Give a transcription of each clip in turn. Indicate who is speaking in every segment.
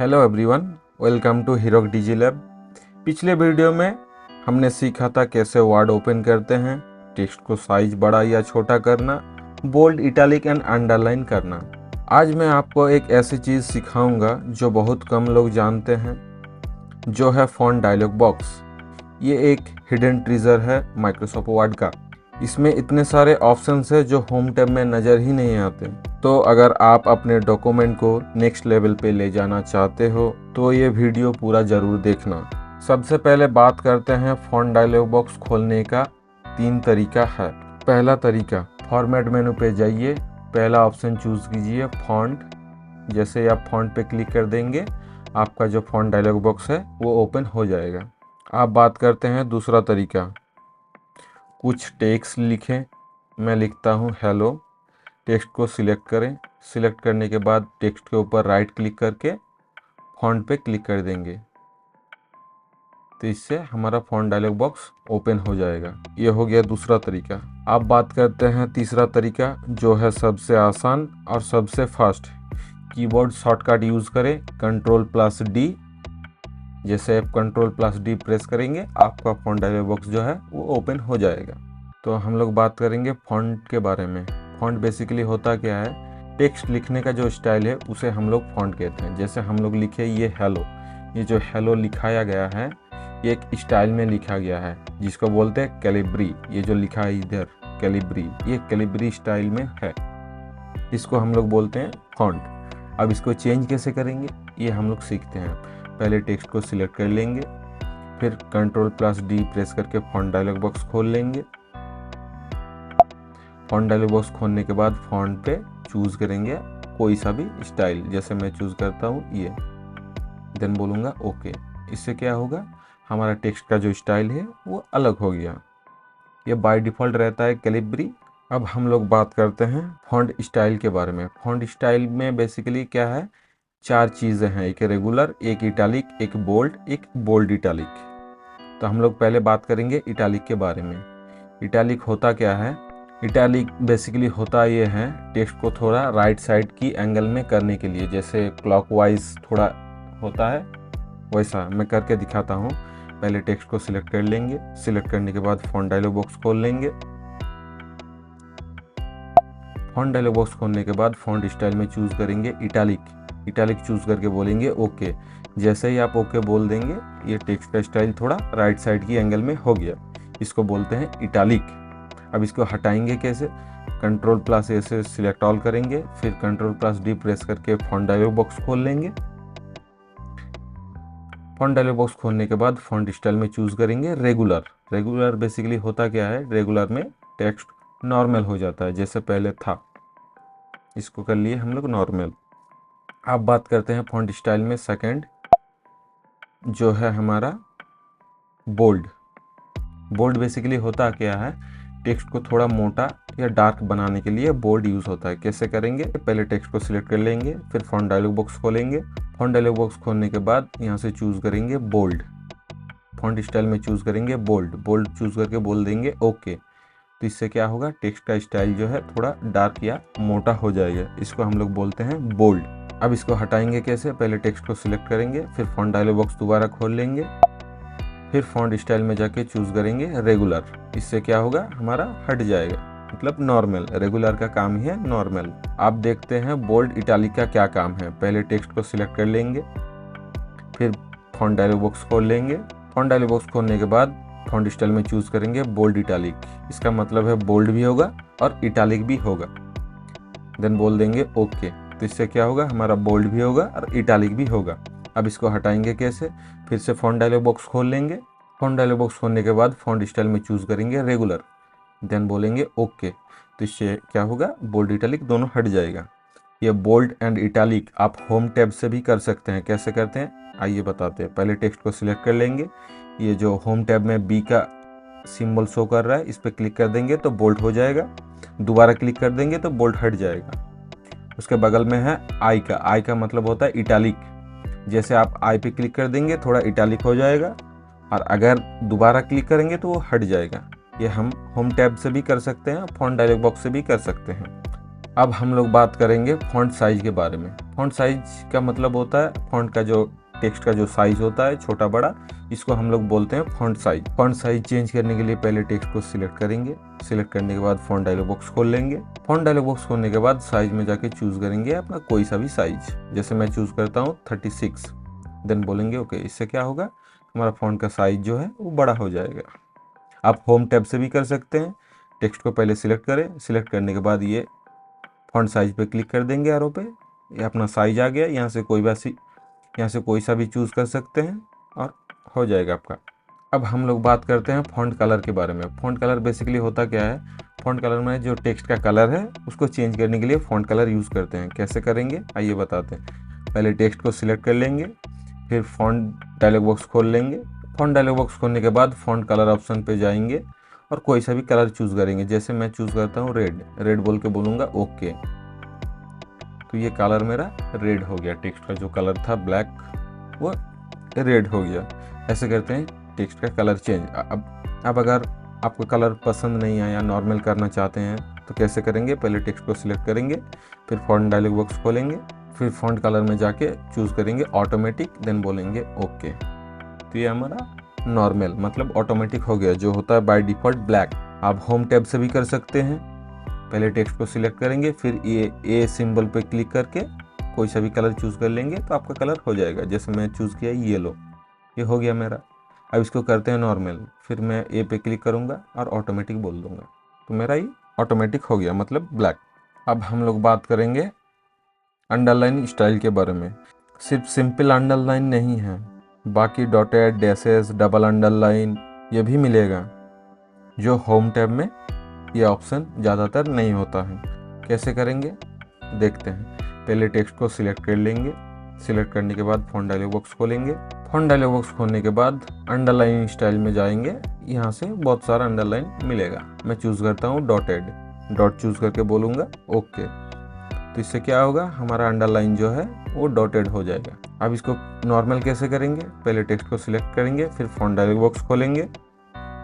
Speaker 1: Hello everyone, welcome to हीरोक digi lab. पिछले video में हमने सीखा था कैसे वर्ड ओपन करते हैं, टेक्स्ट को साइज बड़ा या छोटा करना, बोल्ड, इटैलिक एंड अंडरलाइन करना। आज मैं आपको एक ऐसी चीज़ सिखाऊंगा जो बहुत कम लोग जानते हैं, जो है फ़ॉन्ट डायलॉग बॉक्स। ये एक हिडन ट्रेजर है माइक्रोसॉफ्ट वर्ड का। इसमें इतने सारे ऑप्शंस है जो होम टैब में नज़र ही नहीं आते। तो अगर आप अपने डॉक्यूमेंट को नेक्स्ट लेवल पे ले जाना चाहते हो तो ये वीडियो पूरा ज़रूर देखना। सबसे पहले बात करते हैं फ़ॉन्ट डायलॉग बॉक्स खोलने का 3 तरीका है। पहला तरीका, फॉर्मेट मेनू पे जाइए, पहला ऑप्शन चूज़ कीजिए फ़ॉन्ट। जैसे आप फ़ॉन्ट पे क्लिक कर देंगे, आपका जो फ़ॉन्ट डायलॉग बॉक्स है वो ओपन हो जाएगा। आप बात करते हैं दूसरा तरीका, कुछ टेक्स्ट लिखें। मैं लिखता हूँ हेलो। टेक्स्ट को सिलेक्ट करें। सिलेक्ट करने के बाद टेक्स्ट के ऊपर राइट क्लिक करके फ़ॉन्ट पे क्लिक कर देंगे, तो इससे हमारा फ़ॉन्ट डायलॉग बॉक्स ओपन हो जाएगा। ये हो गया दूसरा तरीका। अब बात करते हैं तीसरा तरीका, जो है सबसे आसान और सबसे फास्ट। कीबोर्ड शॉर्टकट यूज़ करें, Ctrl+D। जैसे आप Ctrl+D प्रेस करेंगे, आपका फ़ॉन्ट डायलॉग बॉक्स जो है वो ओपन हो जाएगा। तो हम लोग बात करेंगे फ़ॉन्ट के बारे में। फ़ॉन्ट बेसिकली होता क्या है, टेक्स्ट लिखने का जो स्टाइल है उसे हम लोग फ़ॉन्ट कहते हैं। जैसे हम लोग लिखे ये हेलो, ये जो हेलो लिखाया गया है ये एक स्टाइल में लिखा गया है जिसको बोलते हैं कैलिब्री। ये जो लिखा है इधर कैलिब्री, ये कैलिब्री स्टाइल में है, इसको हम लोग बोलते हैं फ़ॉन्ट। अब इसको चेंज कैसे करेंगे ये हम लोग सीखते हैं। पहले टेक्स्ट को सिलेक्ट कर लेंगे, फिर Ctrl+D प्रेस करके फ़ॉन्ट डायलॉग बॉक्स खोल लेंगे। फ़ॉन्ट डायलॉग बॉक्स खोलने के बाद फ़ॉन्ट पे चूज़ करेंगे कोई सा भी स्टाइल। जैसे मैं चूज़ करता हूँ ये, देन बोलूँगा ओके। इससे क्या होगा, हमारा टेक्स्ट का जो स्टाइल है वो अलग हो गया। ये बाय डिफ़ॉल्ट रहता है कैलिब्री। अब हम लोग बात करते हैं फ़ॉन्ट स्टाइल के बारे में। फ़ॉन्ट स्टाइल में बेसिकली क्या है, 4 चीज़ें हैं, एक रेगुलर, एक इटैलिक, एक बोल्ड इटैलिक। तो हम लोग पहले बात करेंगे इटैलिक के बारे में। इटैलिक होता क्या है, इटैलिक बेसिकली होता ये है टेक्स्ट को थोड़ा राइट साइड की एंगल में करने के लिए। जैसे क्लॉकवाइज थोड़ा होता है वैसा मैं करके दिखाता हूँ। पहले टेक्स्ट को सिलेक्ट कर लेंगे। सिलेक्ट करने के बाद फ़ॉन्ट डायलॉग बॉक्स खोल लेंगे। फ़ॉन्ट डायलॉग बॉक्स खोलने के बाद फ़ॉन्ट स्टाइल में चूज़ करेंगे इटैलिक। इटैलिक चूज़ करके बोलेंगे ओके। जैसे ही आप ओके बोल देंगे, ये टेक्स्ट का स्टाइल थोड़ा राइट साइड की एंगल में हो गया। इसको बोलते हैं इटैलिक। अब इसको हटाएंगे कैसे, Ctrl+A से सिलेक्ट ऑल करेंगे, फिर Ctrl+D प्रेस करके फ़ॉन्ट डायलॉग बॉक्स खोल लेंगे। फ़ॉन्ट डायलॉग बॉक्स खोलने के बाद फ़ॉन्ट स्टाइल में चूज़ करेंगे रेगुलर। रेगुलर बेसिकली होता क्या है, रेगुलर में टेक्स्ट नॉर्मल हो जाता है, जैसे पहले था। इसको कर लिए हम लोग नॉर्मल। अब बात करते हैं फ़ॉन्ट स्टाइल में सेकंड, जो है हमारा बोल्ड। बोल्ड बेसिकली होता क्या है, टेक्स्ट को थोड़ा मोटा या डार्क बनाने के लिए बोल्ड यूज़ होता है। कैसे करेंगे, पहले टेक्स्ट को सिलेक्ट कर लेंगे, फिर फ़ॉन्ट डायलॉग बॉक्स खोलेंगे। फ़ॉन्ट डायलॉग बॉक्स खोलने के बाद यहाँ से चूज़ करेंगे बोल्ड। फ़ॉन्ट स्टाइल में चूज़ करेंगे बोल्ड। बोल्ड चूज़ करके बोल देंगे ओके। तो इससे क्या होगा, टेक्स्ट का स्टाइल जो है थोड़ा डार्क या मोटा हो जाएगा। इसको हम लोग बोलते हैं बोल्ड। अब इसको हटाएंगे कैसे, पहले टेक्स्ट को सिलेक्ट करेंगे, फिर फ़ॉन्ट डायलॉग बॉक्स दोबारा खोल लेंगे, फिर फ़ॉन्ट स्टाइल में जाके चूज़ करेंगे रेगुलर। इससे क्या होगा, हमारा हट जाएगा, मतलब नॉर्मल। रेगुलर का काम ही है नॉर्मल। आप देखते हैं बोल्ड इटैलिक का क्या काम है। पहले टेक्स्ट को सिलेक्ट कर लेंगे, फिर फ़ॉन्ट डायलॉग बॉक्स खोल लेंगे। फ़ॉन्ट डायलॉग बॉक्स खोलने के बाद फ़ॉन्ट स्टाइल में चूज़ करेंगे बोल्ड इटैलिक। इसका मतलब है बोल्ड भी होगा और इटैलिक भी होगा। देन बोल देंगे ओके। तो इससे क्या होगा, हमारा बोल्ड भी होगा और इटैलिक भी होगा। अब इसको हटाएंगे कैसे, फिर से फ़ॉन्ट डायलॉग बॉक्स खोल लेंगे। फ़ॉन्ट डायलॉग बॉक्स खोलने के बाद फ़ॉन्ट स्टाइल में चूज़ करेंगे रेगुलर, देन बोलेंगे ओके। तो इससे क्या होगा, बोल्ड इटैलिक दोनों हट जाएगा। ये बोल्ड एंड इटैलिक आप होम टैब से भी कर सकते हैं। कैसे करते हैं आइए बताते हैं। पहले टेक्स्ट को सिलेक्ट कर लेंगे, ये जो होम टैब में बी का सिंबल शो कर रहा है इस पर क्लिक कर देंगे तो बोल्ड हो जाएगा। दोबारा क्लिक कर देंगे तो बोल्ड हट जाएगा। उसके बगल में है आई का। आई का मतलब होता है इटैलिक। जैसे आप आई पे क्लिक कर देंगे थोड़ा इटैलिक हो जाएगा, और अगर दोबारा क्लिक करेंगे तो वो हट जाएगा। ये हम होम टैब से भी कर सकते हैं, फ़ॉन्ट डायलॉग बॉक्स से भी कर सकते हैं। अब हम लोग बात करेंगे फॉन्ट साइज के बारे में। फॉन्ट साइज का मतलब होता है फॉन्ट का जो टेक्स्ट का जो साइज होता है छोटा बड़ा, इसको हम लोग बोलते हैं font size. Font size change करने के लिए पहले टेक्स्ट को सिलेक्ट करेंगे। सिलेक्ट करने के बाद फॉन्ट डायलॉग बॉक्स खोल लेंगे। फॉन्ट डायलॉग बॉक्स खोलने के बाद साइज में जाके चूज करेंगे अपना कोई सा भी साइज। जैसे मैं चूज करता हूँ 36, देन बोलेंगे ओके। इससे क्या होगा, हमारा फॉन्ट का साइज जो है वो बड़ा हो जाएगा। आप होम टैब से भी कर सकते हैं। टेक्स्ट को पहले सिलेक्ट करें। सिलेक्ट करने के बाद ये फॉन्ट साइज पे क्लिक कर देंगे एरो पे, ये अपना साइज आ गया। यहाँ से कोई सा भी चूज़ कर सकते हैं और हो जाएगा आपका। अब हम लोग बात करते हैं फॉन्ट कलर के बारे में। फॉन्ट कलर बेसिकली होता क्या है, फॉन्ट कलर में जो टेक्स्ट का कलर है उसको चेंज करने के लिए फॉन्ट कलर यूज़ करते हैं। कैसे करेंगे आइए बताते हैं। पहले टेक्स्ट को सिलेक्ट कर लेंगे, फिर फॉन्ट डायलॉग बॉक्स खोल लेंगे। फॉन्ट डायलॉग बॉक्स खोलने के बाद फॉन्ट कलर ऑप्शन पे जाएंगे और कोई सा भी कलर चूज़ करेंगे। जैसे मैं चूज़ करता हूँ रेड बोल के बोलूँगा ओके, तो ये कलर मेरा रेड हो गया। टेक्स्ट का जो कलर था ब्लैक वो रेड हो गया। ऐसे करते हैं टेक्स्ट का कलर चेंज। अब अगर आपको कलर पसंद नहीं आया, नॉर्मल करना चाहते हैं तो कैसे करेंगे, पहले टेक्स्ट को सिलेक्ट करेंगे, फिर फॉन्ट डायलॉग बॉक्स खोलेंगे, फिर फॉन्ट कलर में जाके चूज़ करेंगे ऑटोमेटिक, देन बोलेंगे ओके। तो ये हमारा नॉर्मल मतलब ऑटोमेटिक हो गया, जो होता है बाय डिफ़ॉल्ट ब्लैक। आप होम टैब से भी कर सकते हैं। पहले टेक्स्ट को सिलेक्ट करेंगे, फिर ये ए सिंबल पे क्लिक करके कोई सा भी कलर चूज़ कर लेंगे तो आपका कलर हो जाएगा। जैसे मैं चूज़ किया येलो, ये हो गया मेरा। अब इसको करते हैं नॉर्मल, फिर मैं ए पे क्लिक करूँगा और ऑटोमेटिक बोल दूँगा, तो मेरा ये ऑटोमेटिक हो गया मतलब ब्लैक। अब हम लोग बात करेंगे अंडरलाइन स्टाइल के बारे में। सिर्फ सिंपल अंडरलाइन नहीं है, बाकी डॉटेड, डैशेस, डबल अंडरलाइन ये भी मिलेगा, जो होम टैब में ये ऑप्शन ज़्यादातर नहीं होता है। कैसे करेंगे देखते हैं। पहले टेक्स्ट को सिलेक्ट कर लेंगे। सिलेक्ट करने के बाद फॉन्ट डायलॉग बॉक्स खोलेंगे। फॉन्ट डायलॉग बॉक्स खोलने के बाद अंडरलाइन स्टाइल में जाएंगे। यहाँ से बहुत सारा अंडरलाइन मिलेगा। मैं चूज़ करता हूँ डॉटेड, डॉट चूज़ करके बोलूँगा ओके। तो इससे क्या होगा, हमारा अंडरलाइन जो है वो डॉटेड हो जाएगा। अब इसको नॉर्मल कैसे करेंगे, पहले टेक्स्ट को सिलेक्ट करेंगे, फिर फॉन्ट डायलॉग बॉक्स खोलेंगे,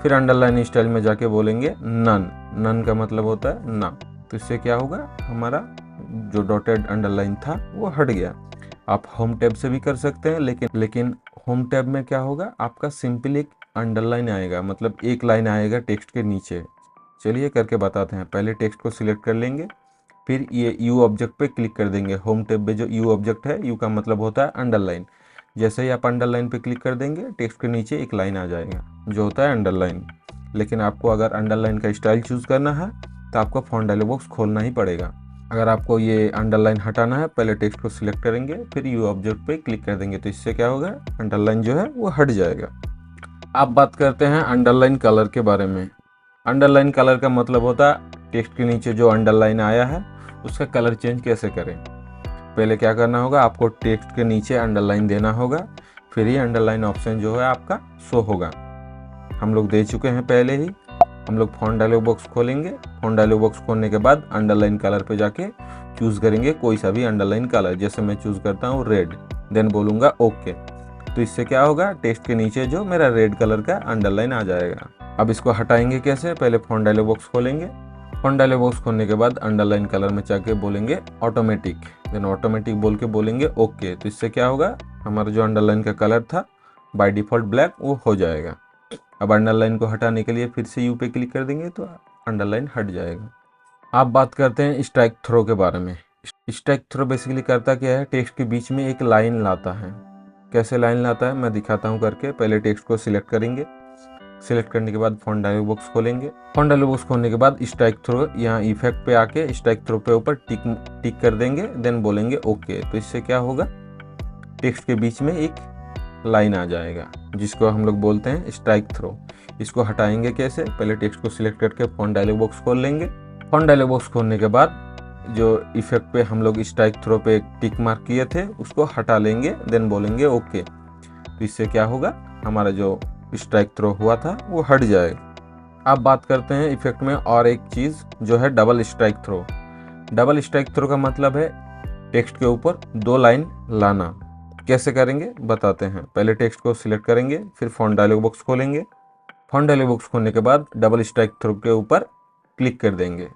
Speaker 1: फिर अंडरलाइन स्टाइल में जाके बोलेंगे नन का मतलब होता है ना। तो इससे क्या होगा, हमारा जो डॉटेड अंडरलाइन था वो हट गया। आप होम टैब से भी कर सकते हैं, लेकिन होम टैब में क्या होगा, आपका सिंपल एक अंडरलाइन आएगा, मतलब एक लाइन आएगा टेक्स्ट के नीचे। चलिए करके बताते हैं। पहले टेक्स्ट को सिलेक्ट कर लेंगे, फिर ये यू ऑब्जेक्ट पे क्लिक कर देंगे। होम टैब में जो यू ऑब्जेक्ट है, यू का मतलब होता है अंडरलाइन। जैसे ही आप अंडरलाइन पे क्लिक कर देंगे, टेक्स्ट के नीचे एक लाइन आ जाएगा जो होता है अंडरलाइन। लेकिन आपको अगर अंडरलाइन का स्टाइल चूज़ करना है तो आपको फॉन्ट डायलॉग बॉक्स खोलना ही पड़ेगा। अगर आपको ये अंडरलाइन हटाना है, पहले टेक्स्ट को सिलेक्ट करेंगे, फिर यू ऑब्जेक्ट पे क्लिक कर देंगे, तो इससे क्या होगा, अंडरलाइन जो है वो हट जाएगा। आप बात करते हैं अंडरलाइन कलर के बारे में। अंडरलाइन कलर का मतलब होता है टेक्स्ट के नीचे जो अंडरलाइन आया है उसका कलर चेंज कैसे करें। पहले क्या करना होगा, आपको टेक्स्ट के नीचे अंडरलाइन देना होगा, फिर ही अंडरलाइन ऑप्शन जो है आपका शो होगा। हम लोग दे चुके हैं पहले ही। हम लोग फॉन्ट डायलॉग बॉक्स खोलेंगे। फॉन्ट डायलॉग बॉक्स खोलने के बाद अंडरलाइन कलर पे जाके चूज़ करेंगे कोई सा भी अंडरलाइन कलर। जैसे मैं चूज़ करता हूँ रेड, देन बोलूँगा ओके। तो इससे क्या होगा, टेक्स्ट के नीचे जो मेरा रेड कलर का अंडरलाइन आ जाएगा। अब इसको हटाएंगे कैसे, पहले फॉन्ट डायलॉग बॉक्स खोलेंगे। फॉन्ट डायलॉग बॉक्स खोलने के बाद अंडरलाइन कलर में जाके बोलेंगे ऑटोमेटिक, देन ऑटोमेटिक बोल के बोलेंगे ओके। तो इससे क्या होगा, हमारा जो अंडरलाइन का कलर था बाय डिफ़ॉल्ट ब्लैक वो हो जाएगा। अब अंडरलाइन को हटाने के लिए फिर से यू पे क्लिक कर देंगे तो अंडरलाइन हट जाएगा। आप बात करते हैं स्ट्राइक थ्रो के बारे में। स्ट्राइक थ्रो बेसिकली करता क्या है, टेक्स्ट के बीच में एक लाइन लाता है। कैसे लाइन लाता है मैं दिखाता हूँ करके। पहले टेक्स्ट को सिलेक्ट करेंगे। सिलेक्ट करने के बाद फॉन्ट डायलॉग बॉक्स खोलेंगे। फॉन्ट डायलॉग बॉक्स खोलने के बाद स्ट्राइक थ्रो, यहाँ इफेक्ट पे आके स्ट्राइक थ्रो पे ऊपर टिक कर देंगे, देन बोलेंगे ओके। तो इससे क्या होगा, टेक्स्ट के बीच में एक लाइन आ जाएगा जिसको हम लोग बोलते हैं स्ट्राइक थ्रो। इसको हटाएंगे कैसे, पहले टेक्स्ट को सिलेक्ट करके फॉन्ट डायलॉग बॉक्स खोल लेंगे। फॉन्ट डायलॉग बॉक्स खोलने के बाद जो इफेक्ट पे हम लोग स्ट्राइक थ्रो पे टिक मार्क किए थे उसको हटा लेंगे, देन बोलेंगे ओके। तो इससे क्या होगा, हमारा जो स्ट्राइक थ्रो हुआ था वो हट जाएगा। अब बात करते हैं इफेक्ट में और एक चीज़ जो है double strikethrough. Double strikethrough का मतलब है टेक्स्ट के ऊपर दो लाइन लाना। कैसे करेंगे बताते हैं। पहले टेक्स्ट को सिलेक्ट करेंगे, फिर फॉन्ट डायलॉग बॉक्स खोलेंगे। फॉन्ट डायलॉग बॉक्स खोलने के बाद डबल स्ट्राइक थ्रो के ऊपर क्लिक कर देंगे।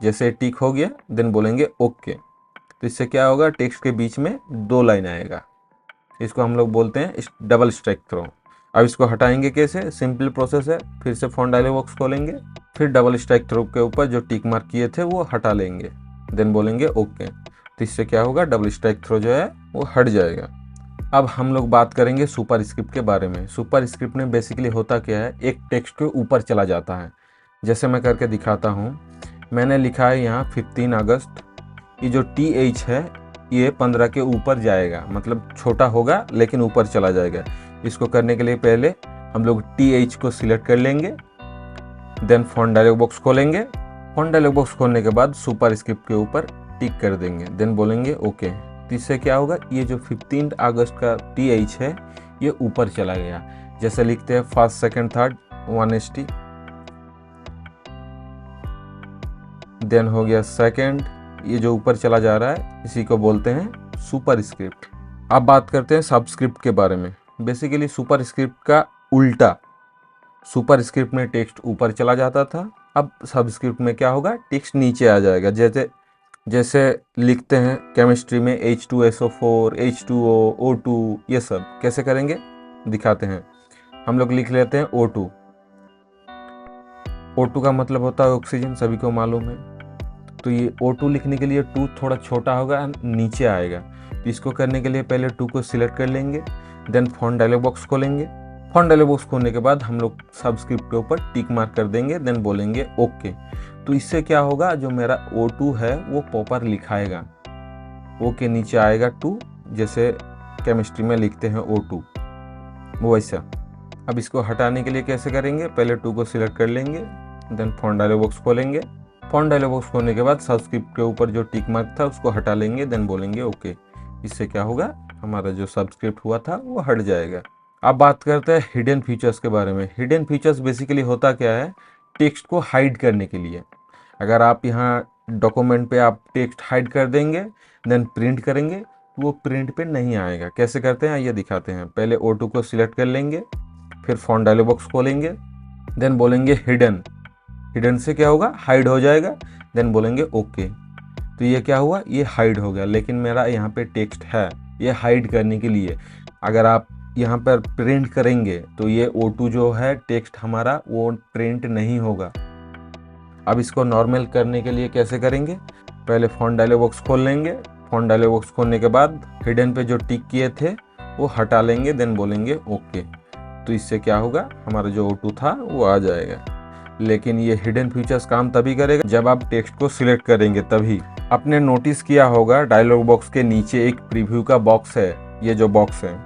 Speaker 1: जैसे टिक हो गया देन बोलेंगे ओके। तो इससे क्या होगा, टेक्स्ट के बीच में 2 लाइन आएगा। इसको हम लोग बोलते हैं डबल स्ट्राइक थ्रो। अब इसको हटाएंगे कैसे, सिंपल प्रोसेस है। फिर से फ़ॉन्ट डायलॉग बॉक्स खोलेंगे, फिर डबल स्ट्राइक थ्रो के ऊपर जो टिक मार्क किए थे वो हटा लेंगे, देन बोलेंगे ओके। तो इससे क्या होगा, डबल स्ट्राइक थ्रो जो है वो हट जाएगा। अब हम लोग बात करेंगे सुपर स्क्रिप्ट के बारे में। सुपर स्क्रिप्ट में बेसिकली होता क्या है, एक टेक्स्ट के ऊपर चला जाता है। जैसे मैं करके दिखाता हूँ। मैंने लिखा है यहाँ 15 अगस्त। ये जो TH है ये 15 के ऊपर जाएगा, मतलब छोटा होगा लेकिन ऊपर चला जाएगा। इसको करने के लिए पहले हम लोग TH को सिलेक्ट कर लेंगे, देन फ़ॉन्ट डायलॉग बॉक्स खोलेंगे। फ़ॉन्ट डायलॉग बॉक्स खोलने के बाद सुपर स्क्रिप्ट के ऊपर टिक कर देंगे, देन बोलेंगे ओके। तो इससे क्या होगा, ये जो 15 अगस्त का TH है ये ऊपर चला गया। जैसे लिखते हैं first second third 1ST, then हो गया सेकंड, ये जो ऊपर चला जा रहा है इसी को बोलते हैं सुपर स्क्रिप्ट। अब बात करते हैं सबस्क्रिप्ट के बारे में। बेसिकली सुपर स्क्रिप्ट का उल्टा, सुपर स्क्रिप्ट में टेक्स्ट ऊपर चला जाता था, अब सबस्क्रिप्ट में क्या होगा, टेक्स्ट नीचे आ जाएगा। जैसे लिखते हैं केमिस्ट्री में H2SO4, H2O, O2, ये सब कैसे करेंगे दिखाते हैं। हम लोग लिख लेते हैं O2। O2 का मतलब होता है ऑक्सीजन, सभी को मालूम है। तो ये O2 लिखने के लिए 2 थोड़ा छोटा होगा, नीचे आएगा। तो इसको करने के लिए पहले 2 को सिलेक्ट कर लेंगे, देन फ़ॉन्ट डायलॉग बॉक्स खोलेंगे। फ़ॉन्ट डायलॉग बॉक्स खोलने के बाद हम लोग सबस्क्रिप्ट के ऊपर टिक मार्क कर देंगे, देन बोलेंगे ओके। तो इससे क्या होगा, जो मेरा O2 है वो प्रॉपर लिखाएगा। O के नीचे आएगा 2, जैसे केमिस्ट्री में लिखते हैं O2 वो वैसा। अब इसको हटाने के लिए कैसे करेंगे, पहले 2 को सिलेक्ट कर लेंगे, देन फ़ॉन्ट डायलॉग बॉक्स खोलेंगे। फ़ॉन्ट डायलॉग बॉक्स खोलने के बाद सबस्क्रिप्ट के ऊपर जो टिक मार्क था उसको हटा लेंगे, देन बोलेंगे ओके। इससे क्या होगा, हमारा जो सबस्क्रिप्ट हुआ था वो हट जाएगा। अब बात करते हैं हिडन फीचर्स के बारे में। हिडन फीचर्स बेसिकली होता क्या है, टेक्स्ट को हाइड करने के लिए। अगर आप यहाँ डॉक्यूमेंट पे आप टेक्स्ट हाइड कर देंगे, देन प्रिंट करेंगे, वो प्रिंट पे नहीं आएगा। कैसे करते हैं ये दिखाते हैं। पहले O2 को सिलेक्ट कर लेंगे, फिर फ़ॉन्ट डायलॉग बॉक्स खोलेंगे, देन बोलेंगे हिडन। हिडन से क्या होगा, हाइड हो जाएगा, देन बोलेंगे ओके। तो ये क्या हुआ, ये हाइड हो गया, लेकिन मेरा यहाँ पे टेक्स्ट है, ये हाइड करने के लिए। अगर आप यहाँ पर प्रिंट करेंगे तो ये O2 जो है टेक्स्ट हमारा वो प्रिंट नहीं होगा। अब इसको नॉर्मल करने के लिए कैसे करेंगे, पहले फ़ॉन्ट डायलॉग बॉक्स खोल लेंगे। फ़ॉन्ट डायलॉग बॉक्स खोलने के बाद हिडन पे जो टिक किए थे वो हटा लेंगे, देन बोलेंगे ओके। तो इससे क्या होगा, हमारा जो O2 था वो आ जाएगा। लेकिन ये हिडन फीचर्स काम तभी करेगा जब आप टेक्स्ट को सिलेक्ट करेंगे तभी। आपने नोटिस किया होगा डायलॉग बॉक्स के नीचे एक प्रीव्यू का बॉक्स है, ये जो बॉक्स है,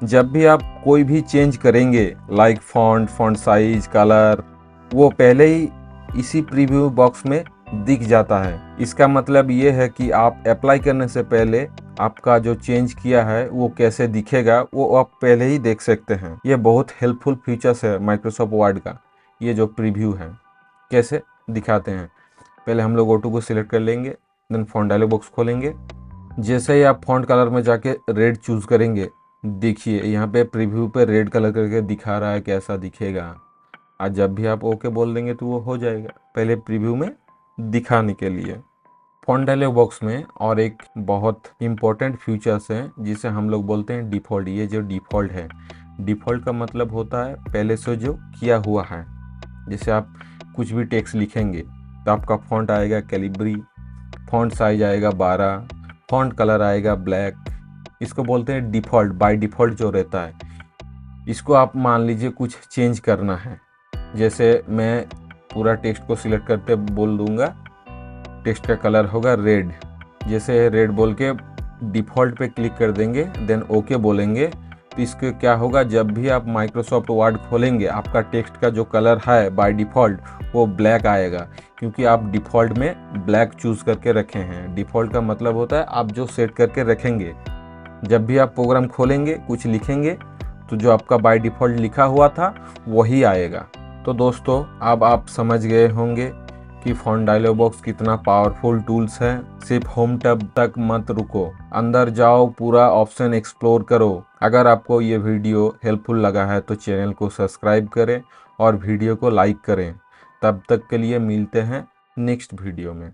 Speaker 1: जब भी आप कोई भी चेंज करेंगे लाइक फॉन्ट साइज, कलर, वो पहले ही इसी प्रीव्यू बॉक्स में दिख जाता है। इसका मतलब ये है कि आप अप्लाई करने से पहले आपका जो चेंज किया है वो कैसे दिखेगा वो आप पहले ही देख सकते हैं। ये बहुत हेल्पफुल फीचर्स है माइक्रोसॉफ्ट वर्ड का। ये जो प्रीव्यू है कैसे दिखाते हैं, पहले हम लोग O2 को सिलेक्ट कर लेंगे, देन फ़ॉन्ट डायलॉग बॉक्स खोलेंगे। जैसे ही आप फ़ॉन्ट कलर में जाके रेड चूज़ करेंगे, देखिए यहाँ पे प्रीव्यू पे रेड कलर करके दिखा रहा है, कैसा दिखेगा। आज जब भी आप ओके बोल देंगे तो वो हो जाएगा, पहले प्रीव्यू में दिखाने के लिए। फ़ॉन्ट डायलॉग बॉक्स में और एक बहुत इम्पोर्टेंट फीचर्स है जिसे हम लोग बोलते हैं डिफ़ॉल्ट। ये जो डिफ़ॉल्ट है, डिफ़ॉल्ट का मतलब होता है पहले से जो किया हुआ है। जैसे आप कुछ भी टेक्स्ट लिखेंगे तो आपका फ़ॉन्ट आएगा कैलिब्री, फ़ॉन्ट साइज आएगा 12, फ़ॉन्ट कलर आएगा ब्लैक। इसको बोलते हैं डिफ़ॉल्ट, बाय डिफ़ॉल्ट जो रहता है। इसको आप मान लीजिए कुछ चेंज करना है, जैसे मैं पूरा टेक्स्ट को सिलेक्ट करते बोल दूंगा, टेक्स्ट का कलर होगा रेड। जैसे रेड बोल के डिफ़ॉल्ट पे क्लिक कर देंगे, देन ओके बोलेंगे, तो इसके क्या होगा, जब भी आप माइक्रोसॉफ्ट वर्ड खोलेंगे आपका टेक्स्ट का जो कलर है बाय डिफ़ॉल्ट वो ब्लैक आएगा, क्योंकि आप डिफ़ॉल्ट में ब्लैक चूज़ करके रखे हैं। डिफ़ॉल्ट का मतलब होता है आप जो सेट करके रखेंगे। जब भी आप प्रोग्राम खोलेंगे कुछ लिखेंगे तो जो आपका बाय डिफ़ॉल्ट लिखा हुआ था वही आएगा। तो दोस्तों अब आप समझ गए होंगे कि फ़ॉन्ट डायलॉग बॉक्स कितना पावरफुल टूल्स है। सिर्फ होम टैब तक मत रुको, अंदर जाओ, पूरा ऑप्शन एक्सप्लोर करो। अगर आपको ये वीडियो हेल्पफुल लगा है तो चैनल को सब्सक्राइब करें और वीडियो को लाइक करें। तब तक के लिए मिलते हैं नेक्स्ट वीडियो में।